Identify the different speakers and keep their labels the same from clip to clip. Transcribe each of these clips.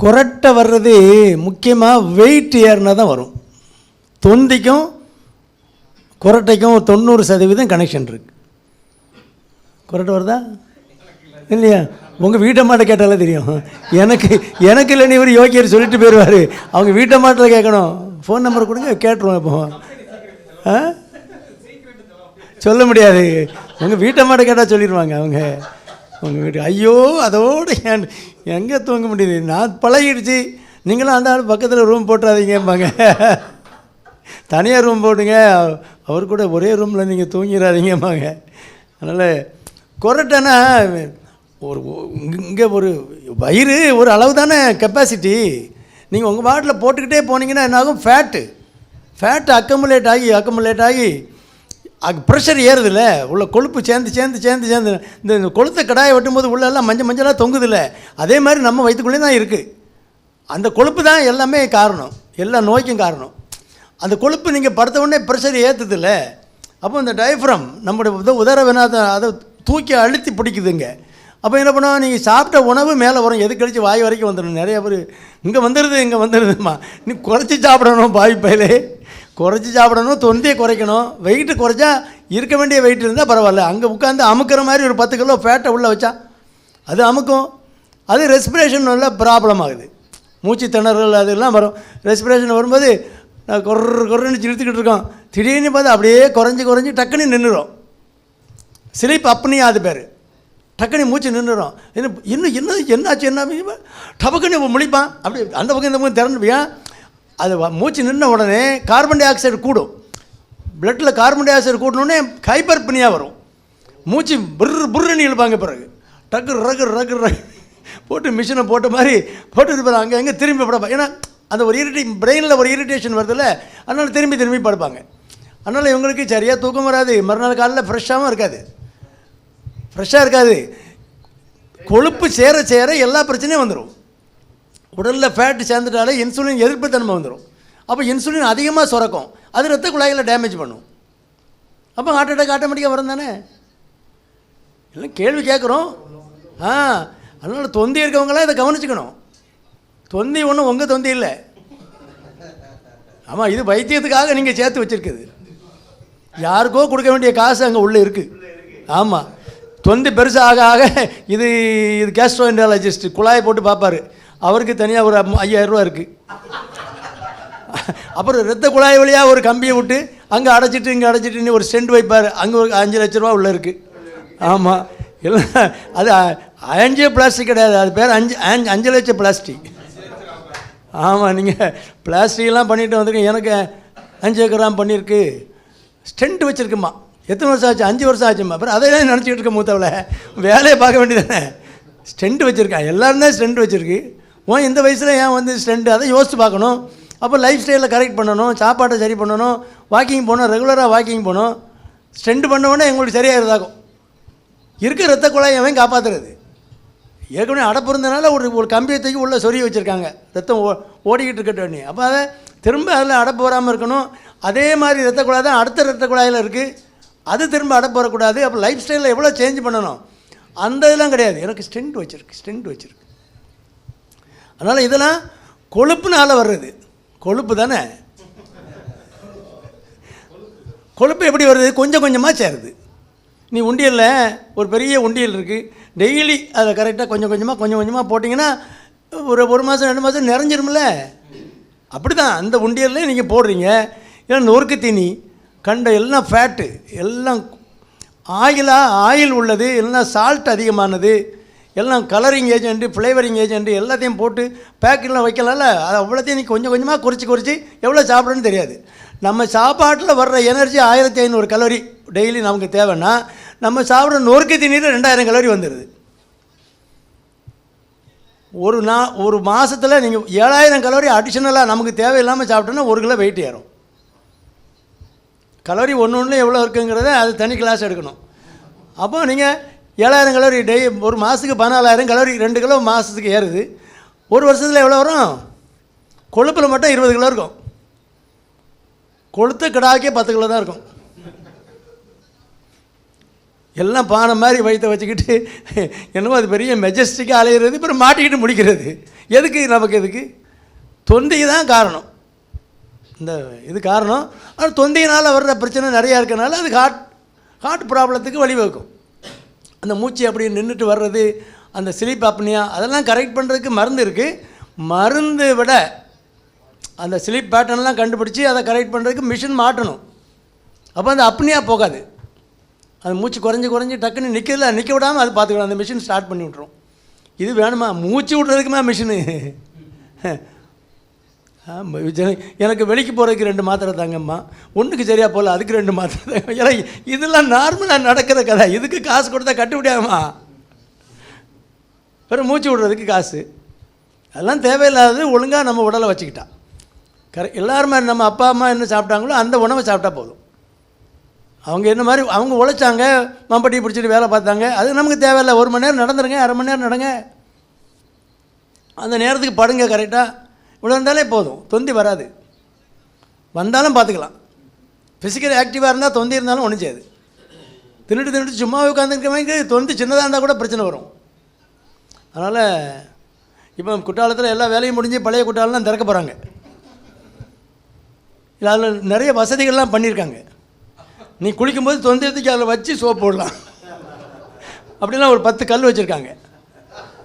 Speaker 1: கொரட்டை வர்றது முக்கியமாக வெயிட் ஏறினா தான் வரும். தொந்திக்கும் கொரட்டைக்கும் 90% கனெக்ஷன் இருக்குது. கொரட்டை வருதா இல்லையா? உங்கள் வீட்டம்மாட்ட கேட்டாலே தெரியும். எனக்கு இல்லை, நீ ஒரு யோகியர் சொல்லிட்டு போயிடுவார். அவங்க வீட்டம்மாட்டில் கேட்கணும். ஃபோன் நம்பர் கொடுங்க, கேட்டுருவோம். இப்போ சொல்ல முடியாது. உங்கள் வீட்டம்மாட்ட கேட்டால் சொல்லிடுவாங்க அவங்க. உங்கள் வீட்டு ஐயோ அதோடு எங்கே தூங்க முடியுது, நான் பழகிடுச்சு. நீங்களும் அந்த ஆள் பக்கத்தில் ரூம் போட்டுறாதீங்கம்பாங்க. தனியாக ரூம் போட்டுங்க, அவர் கூட ஒரே ரூமில் நீங்கள் தூங்கிடாதீங்கம்பாங்க. அதனால் கொரட்டைன்னா ஒரு இங்கே ஒரு வயிறு ஒரு அளவு தானே கெப்பாசிட்டி. நீங்கள் உங்கள் பாட்டில் போட்டுக்கிட்டே போனீங்கன்னா என்னாகும், ஃபேட்டு அக்கமுலேட் ஆகி ப்ரெஷர் ஏறுதில்ல, உள்ள கொழுப்பு சேர்ந்து இந்த கொளுத்த கடாயை வெட்டும்போது உள்ளெல்லாம் மஞ்சளாக தொங்குதில்ல, அதே மாதிரி நம்ம வயிற்றுக்குள்ளே தான் இருக்குது. அந்த கொழுப்பு தான் எல்லாமே காரணம், எல்லா நோய்க்கும் காரணம். அந்த கொழுப்பு நீங்கள் படுத்த உடனே ப்ரெஷர் ஏற்றுதில்ல. அப்போ இந்த டயஃப்ரம் நம்முடைய உதரவினாத அதை தூக்கி அழுத்தி பிடிக்குதுங்க. அப்போ என்ன பண்ணுவோம், நீங்கள் சாப்பிட்ட உணவு மேலே வரும், எது கழிச்சு வாய் வரைக்கும் வந்துடும். நிறைய பேர் இங்கே வந்துடுதுமா, நீ குறைச்சி சாப்பிடணும், பாய்ப்பையிலே குறைச்சி சாப்பிடணும், தொந்தியை குறைக்கணும். வெயிட்டு குறைச்சா இருக்க வேண்டிய வெயிட் இருந்தால் பரவாயில்ல. அங்கே உட்காந்து அமுக்கிற மாதிரி ஒரு 10 கிலோ ஃபேட்டை உள்ளே வச்சா அது அமுக்கும். அது ரெஸ்பிரேஷன் நல்ல ப்ராப்ளம் ஆகுது, மூச்சு திணறல் அதெல்லாம் வரும். ரெஸ்பிரேஷன் வரும்போது கொர்ன்னு இழுத்துக்கிட்டு இருக்கோம், திடீர்னு பார்த்து அப்படியே குறைஞ்சி டக்குன்னு நின்றுடும். ஸ்லீப் அப்னியா அது பேர். டக்குனு மூச்சு நின்றுடும். என்னாச்சு டபக்குன்னு முழிப்பான். அப்படி அந்த பக்கம் இந்த பக்கம் திறந்துப்பியா. அது மூச்சு நின்ன உடனே கார்பன் டை ஆக்சைடு கூடும். பிளட்டில் கார்பன் டை ஆக்சைடு கூடனோடனே ஹைப்பர்பனியாக வரும். மூச்சு புர்ருன்னு இழுப்பாங்க. பிறகு ரகு போட்டு மிஷினை போட்ட மாதிரி போட்டு இருப்பாங்க. அங்கே திரும்பி படுப்பாங்க. ஏன்னா அந்த ஒரு பிரெயினில் ஒரு இரிட்டேஷன் வருதில்ல, அதனால் திரும்பி படுப்பாங்க. அதனால் இவங்களுக்கு சரியாக தூக்கம் வராது. மறுநாள் காலையில் ஃப்ரெஷ்ஷாக இருக்காது. கொழுப்பு சேர எல்லா பிரச்சனையும் வந்துடும். உடலில் ஃபேட்டு சேர்ந்துட்டாலே இன்சுலின் எதிர்ப்பு தன்மை வந்துடும். அப்போ இன்சுலின் அதிகமாக சுரக்கும், அது ரத்த குழாய்களை டேமேஜ் பண்ணும். அப்போ ஹார்ட் அட்டாக் ஆட்டோமேட்டிக்காக வரும் தானே. இல்லை கேள்வி கேட்குறோம். அதனால் தொந்தி இருக்கவங்களாம் இதை கவனிச்சுக்கணும். தொந்தி ஒன்றும் உங்கள் தொந்தி இல்லை. ஆமாம், இது வைத்தியத்துக்காக நீங்கள் சேர்த்து வச்சுருக்குது. யாருக்கோ கொடுக்க வேண்டிய காசு அங்கே உள்ளே இருக்குது. ஆமாம், தொந்தி பெருசாக ஆக இது கேஸ்ட்ரோஎன்ட்ராலஜிஸ்ட் குழாயை போட்டு பார்ப்பார். அவருக்கு தனியாக ஒரு 5000 ரூபா இருக்குது. அப்புறம் ரத்த குழாய் வழியாக ஒரு கம்பியை விட்டு அங்கே அடைச்சிட்டு இங்கே அடைச்சிட்டு ஒரு ஸ்டெண்ட் வைப்பார். அங்கே ஒரு 5 லட்ச ரூபா உள்ளே இருக்குது. ஆமாம், இல்லை அது ஆன்ஜியோ பிளாஸ்டிக் கிடையாது, அது பேர் 5 லட்சம் பிளாஸ்டிக். ஆமாம், நீங்கள் பிளாஸ்டிக்லாம் பண்ணிட்டு வந்துருக்கீங்க. எனக்கு 5 ஏக்கராம் பண்ணியிருக்கு, ஸ்டெண்ட் வச்சுருக்குமா. எத்தனை வருஷம் ஆச்சு? 5 வருஷம் ஆச்சும்மா. அப்புறம் அதை நினச்சிக்கிட்டு இருக்க மூத்தவளை வேலையை பார்க்க வேண்டியதானே. ஸ்டெண்ட் வச்சுருக்கேன், எல்லோரும் தான் ஸ்டெண்ட் வச்சுருக்கு. இந்த வயசில் ஏன் ஸ்டெண்ட், அதை யோசித்து பார்க்கணும். அப்போ லைஃப் ஸ்டைலில் கரெக்ட் பண்ணணும், சாப்பாட்டை சரி பண்ணணும், வாக்கிங் போகணும், ரெகுலராக வாக்கிங் போகணும். ஸ்டெண்ட் பண்ணவுடனே எங்களுக்கு சரியாகிறதாகும். இருக்க ரத்த குழாயை அவன் காப்பாற்றுறது. ஏற்கனவே அடப்பு இருந்தனால ஒரு கம்பியை தூக்கி உள்ளே சொருகி வச்சுருக்காங்க, ரத்தம் ஓடிக்கிட்டு இருக்கட்டும். அப்போ அதை திரும்ப அதில் அடப்பு வராமல் இருக்கணும். அதே மாதிரி ரத்த குழாய் தான் அடுத்த ரத்த குழாயில் இருக்குது, அது திரும்ப அடப்பு வரக்கூடாது. அப்போ லைஃப் ஸ்டைலில் எவ்வளோ சேஞ்ச் பண்ணணும், அந்த இதெல்லாம் கிடையாது. எனக்கு ஸ்டெண்ட் வச்சுருக்கு. அதனால் இதெல்லாம் கொழுப்புனால் வர்றது. கொழுப்பு தானே. கொழுப்பு எப்படி வருது? கொஞ்சம் கொஞ்சமாக சேருது. நீ உண்டியலில் ஒரு பெரிய உண்டியல் இருக்குது, டெய்லி அதை கரெக்டாக கொஞ்சம் கொஞ்சமாக போட்டிங்கன்னா ஒரு மாதம் 2 மாதம் நிறைஞ்சிருமில்ல. அப்படி தான் அந்த உண்டியலில் நீங்கள் போடுறீங்க. ஏன்னா நொறுக்கு தீனி கண்ட எல்லாம் ஃபேட்டு, எல்லாம் ஆயில் உள்ளது, எல்லாம் சால்ட் அதிகமானது, எல்லாம் கலரிங் ஏஜென்ட்டு, ஃப்ளேவரிங் ஏஜென்ட்டு எல்லாத்தையும் போட்டு பேக்கெல்லாம் வைக்கலாம்ல. அதை அவ்வளோத்தையும் நீ கொஞ்சம் கொஞ்சமாக குறைச்சி எவ்வளோ சாப்பிட்றேன்னு தெரியாது. நம்ம சாப்பாட்டில் வர்ற எனர்ஜி 1500 கலோரி டெய்லி நமக்கு தேவைன்னா, நம்ம சாப்பிட்ற நொறுக்கு தீனியில் 2000 கலோரி வந்துடுது. ஒரு மாதத்தில் நீங்கள் 7000 கலோரி அடிஷ்னலாக நமக்கு தேவையில்லாமல் சாப்பிட்டோன்னா 1 கிலோ வெயிட் ஏறும். கலோரி ஒன்று எவ்வளோ இருக்குங்கிறத அது தனி கிளாஸ் எடுக்கணும். அப்போ நீங்கள் 7000 கலோரி ஒரு மாதத்துக்கு 14000 கலோரி, 2 கிலோ மாதத்துக்கு ஏறுது. ஒரு வருஷத்தில் எவ்வளோ வரும்? கொழுப்பில் மட்டும் 20 கிலோ இருக்கும். கொளுத்த கிடாக்கே 10 கிலோ தான் இருக்கும். எல்லாம் பானை மாதிரி வயிற்ற வச்சுக்கிட்டு என்னமோ அது பெரிய மெஜஸ்டிக்காக அலையிறது, அப்புறம் மாட்டிக்கிட்டு முடிக்கிறது. எதுக்கு நமக்கு? எதுக்கு? தொந்தைக்கு தான் காரணம். இந்த இது காரணம். ஆனால் தொந்தையினால் வர்ற பிரச்சனை நிறையா இருக்கனால அது ஹார்ட் ப்ராப்ளத்துக்கு வழிவகுக்கும். அந்த மூச்சு அப்படி நின்றுட்டு வர்றது, அந்த ஸ்லீப் அப்னியா, அதெல்லாம் கரெக்ட் பண்ணுறதுக்கு மருந்து இருக்குது. மருந்து விட அந்த ஸ்லீப் பேட்டர்ன்லாம் கண்டுபிடிச்சி அதை கரெக்ட் பண்ணுறதுக்கு மிஷின் மாட்டணும். அப்போ அந்த அப்னியா போகாது. அது மூச்சு குறைஞ்சி டக்குன்னு நிற்க விடாமல் அது பார்த்துக்கலாம். அந்த மிஷின் ஸ்டார்ட் பண்ணி விட்ரும். இது வேணுமா? மூச்சு விட்றதுக்குமா மிஷினு? எனக்கு வெளிக்கு போகிறதுக்கு 2 மாத்திரை தாங்கம்மா, ஒன்றுக்கு சரியாக போகல அதுக்கு 2 மாத்திரை தாங்க. ஏன்னா இதெல்லாம் நார்மலாக நடக்கிற கதை. இதுக்கு காசு கொடுத்தா கட்டுப்படியாகுமா? வெறும் மூச்சு விடுறதுக்கு காசு, அதெல்லாம் தேவையில்லாதது. ஒழுங்காக நம்ம உடலை வச்சுக்கிட்டா எல்லாருமே நம்ம அப்பா அம்மா என்ன சாப்பிட்டாங்களோ அந்த உணவை சாப்பிட்டா போதும். அவங்க என்ன மாதிரி அவங்க உழைச்சாங்க, மம்பட்டி பிடிச்சிட்டு வேலை பார்த்தாங்க, அது நமக்கு தேவையில்லை. 1 மணி நேரம் நடந்துருங்க, அரை மணி நேரம் நடங்க, அந்த நேரத்துக்கு படுங்க கரெக்டாக. இவ்வளோ இருந்தாலே போதும், தொந்தி வராது. வந்தாலும் பார்த்துக்கலாம். ஃபிசிக்கல் ஆக்டிவாக இருந்தால் தொந்தி இருந்தாலும் ஒன்றும் செய்யாது. தின்னுட்டு சும்மா உட்காந்துருக்கவங்க தொந்தி சின்னதாக இருந்தால் கூட பிரச்சனை வரும். அதனால் இப்போ குற்றாலத்தில் எல்லா வேலையும் முடிஞ்சு பழைய குற்றாலம்லாம் திறக்க போகிறாங்க. இல்லை, அதில் நிறைய வசதிகள்லாம் பண்ணியிருக்காங்க. நீ குளிக்கும்போது தொந்தரத்துக்கு அதில் வச்சு சோப் போடலாம். அப்படிலாம் ஒரு 10 கல் வச்சுருக்காங்க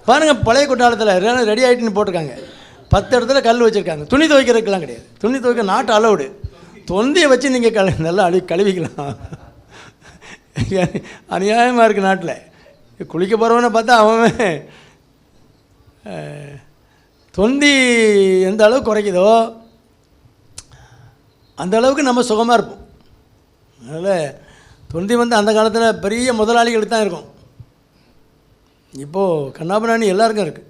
Speaker 1: பாருங்கள். பழைய குற்றாலத்தில் ரெடி ஆகிட்டுன்னு போட்டிருக்காங்க. 10 இடத்துல கல் வச்சுருக்காங்க. துணி துவைக்கிறதுக்கெல்லாம் கிடையாது. துணி துவைக்க நாட்டு அலவுடு. தொந்தியை வச்சு நீங்கள் நல்லா கழுவிக்கலாம். அநியாயமாக இருக்குது நாட்டில். குளிக்க போகிறவனை பார்த்தா அவன் தொந்தி எந்த அளவுக்கு குறைக்குதோ அந்த அளவுக்கு நம்ம சுகமாக இருப்போம். அதனால் தொந்தி அந்த காலத்தில் பெரிய முதலாளிகளுக்கு தான் இருக்கும். இப்போது கண்ணாபிராணி எல்லாருக்கும் இருக்குது.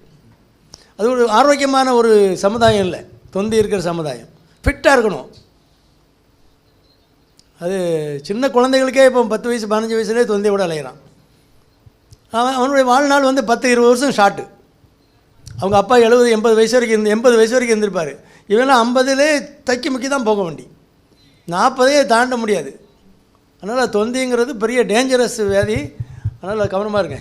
Speaker 1: அது ஒரு ஆரோக்கியமான ஒரு சமுதாயம் இல்லை தொந்தி இருக்கிற சமுதாயம். ஃபிட்டாக இருக்கணும். அது சின்ன குழந்தைகளுக்கே இப்போ 10 வயசு 15 வயசுலேயே தொந்தியோட அலையிறான். அவனுடைய வாழ்நாள் 10-20 வருஷம் ஷார்ட்டு. அவங்க அப்பா 70-80 வயசு வரைக்கும் 80 வயசு வரைக்கும் இருந்திருப்பார். இவெல்லாம் 50லே தக்கி முக்கி தான் போக வண்டி. 40 தாண்ட முடியாது. அதனால் தொந்திங்கிறது பெரிய டேஞ்சரஸ் வியாதி. அதனால் கவனமாக இருங்க.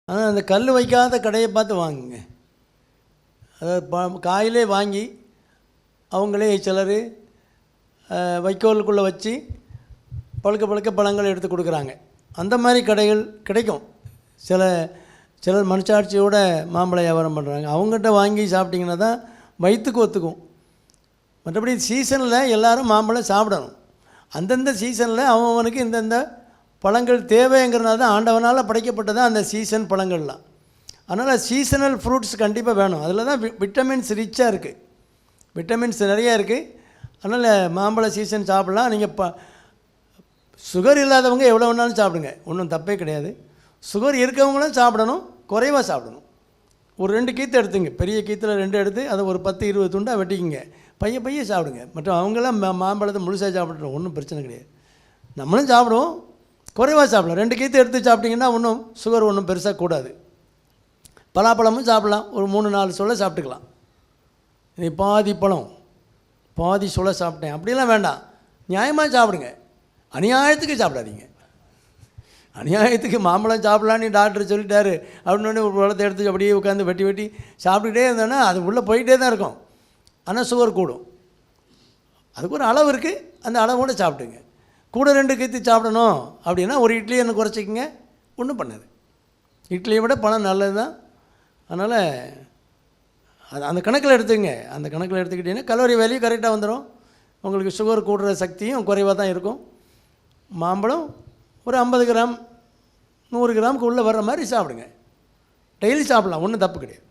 Speaker 1: ஆனால் அந்த கல் வைக்காத கடையை பார்த்து வாங்குங்க. அதாவது காயிலே வாங்கி அவங்களே சிலர் வைக்கோலுக்குள்ளே வச்சு பழுக்க பழங்கள் எடுத்து கொடுக்குறாங்க. அந்த மாதிரி கடைகள் கிடைக்கும். சிலர் மனசாட்சியோட மாம்பழம் வியாபாரம் பண்ணுறாங்க. அவங்ககிட்ட வாங்கி சாப்பிட்டிங்கன்னா தான் வயிற்றுக்கு ஒத்துக்கும். மற்றபடி சீசனில் எல்லோரும் மாம்பழம் சாப்பிடணும். அந்தந்த சீசனில் அவனுக்கு இந்தந்த பழங்கள் தேவைங்கிறனால தான் ஆண்டவனால் படைக்கப்பட்டதான் அந்த சீசன் பழங்கள்லாம். அதனால் சீசனல் ஃப்ரூட்ஸ் கண்டிப்பாக வேணும். அதில் தான் விட்டமின்ஸ் ரிச்சாக இருக்குது. விட்டமின்ஸ் நிறையா இருக்குது. அதனால் மாம்பழ சீசன் சாப்பிட்லாம். நீங்கள் சுகர் இல்லாதவங்க எவ்வளோ வேணாலும் சாப்பிடுங்க, ஒன்றும் தப்பே கிடையாது. சுகர் இருக்கவங்களும் சாப்பிடணும், குறைவாக சாப்பிடணும். ஒரு 2 கீற்று எடுத்துங்க. பெரிய கீத்தில் 2 எடுத்து அதை ஒரு 10-20 துண்டாக வெட்டிக்கிங்க. பைய சாப்பிடுங்க. மற்றும் அவங்களாம் மாம்பழத்தை முழுசாக சாப்பிட்றோம், ஒன்றும் பிரச்சனை கிடையாது. நம்மளும் சாப்பிடுவோம், குறைவாக சாப்பிடலாம். 2 கீற்று எடுத்து சாப்பிட்டிங்கன்னா ஒன்றும் சுகர் ஒன்றும் பெருசாக கூடாது. பலாப்பழமும் சாப்பிட்லாம், ஒரு 3-4 சுளை சாப்பிட்டுக்கலாம். இது பாதி பழம் பாதி சுளை சாப்பிட்டேன் அப்படிலாம் வேண்டாம். நியாயமாக சாப்பிடுங்க, அநியாயத்துக்கு சாப்பிடாதீங்க. அநியாயத்துக்கு மாம்பழம் சாப்பிட்லான்னு டாக்டர் சொல்லிட்டாரு அப்படின்னு ஒரு பழத்தை எடுத்து அப்படியே உட்காந்து வெட்டி சாப்பிட்டுக்கிட்டே இருந்தோன்னா அது உள்ளே போயிட்டே தான் இருக்கும். ஆனால் சுகர் கூடும். அதுக்கு ஒரு அளவு இருக்குது, அந்த அளவோடு சாப்பிடுங்க. கூட 2 கீற்று சாப்பிடணும் அப்படின்னா ஒரு இட்லி என்ன குறைச்சிக்கங்க, ஒன்றும் பண்ணாது. இட்லியை விட பழம் நல்லது தான். அதனால் அது அந்த கணக்கில் எடுத்துங்க. அந்த கணக்கில் எடுத்துக்கிட்டிங்கன்னா கலோரி வேல்யூ கரெக்டாக வந்துடும். உங்களுக்கு சுகர் கூடுற சக்தியும் குறைவாக தான் இருக்கும். மாம்பழம் ஒரு 50 கிராம் 100 கிராமுக்கு உள்ளே வர்ற மாதிரி சாப்பிடுங்க. டெய்லி சாப்பிட்லாம், ஒன்றும் தப்பு கிடையாது.